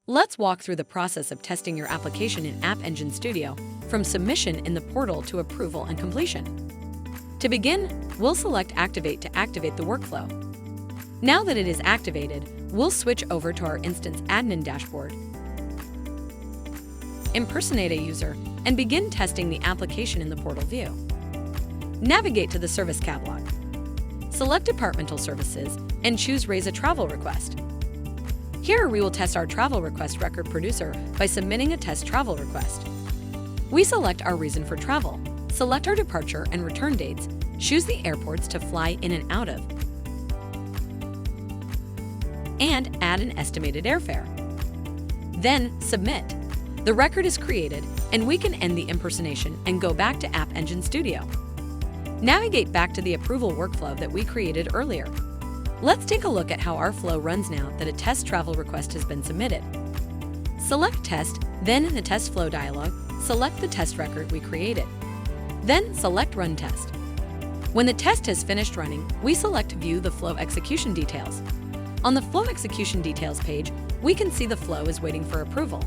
Let's walk through the process of testing your application in App Engine Studio, from submission in the portal to approval and completion. To begin, we'll select Activate to activate the workflow. Now that it is activated, we'll switch over to our instance admin dashboard, impersonate a user, and begin testing the application in the portal view. Navigate to the Service catalog. Select Departmental Services and choose Raise a Travel Request. Here we will test our travel request record producer by submitting a test travel request. We select our reason for travel, select our departure and return dates, choose the airports to fly in and out of, and add an estimated airfare. Then submit. The record is created, and we can end the impersonation and go back to App Engine Studio. Navigate back to the approval workflow that we created earlier. Let's take a look at how our flow runs now that a test travel request has been submitted. Select Test, then in the Test Flow dialog, select the test record we created. Then select Run Test. When the test has finished running, we select View the Flow Execution Details. On the Flow Execution Details page, we can see the flow is waiting for approval.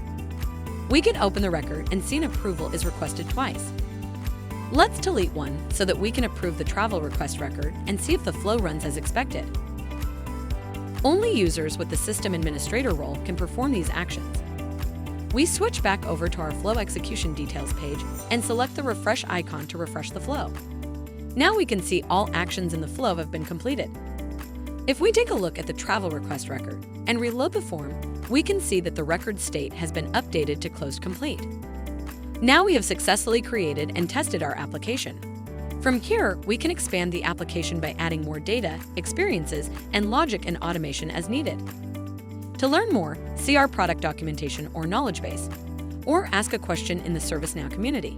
We can open the record and see an approval is requested twice. Let's delete one so that we can approve the travel request record and see if the flow runs as expected. Only users with the System Administrator role can perform these actions. We switch back over to our Flow Execution Details page and select the refresh icon to refresh the flow. Now we can see all actions in the flow have been completed. If we take a look at the travel request record and reload the form, we can see that the record state has been updated to Closed Complete. Now we have successfully created and tested our application. From here, we can expand the application by adding more data, experiences, and logic and automation as needed. To learn more, see our product documentation or knowledge base, or ask a question in the ServiceNow community.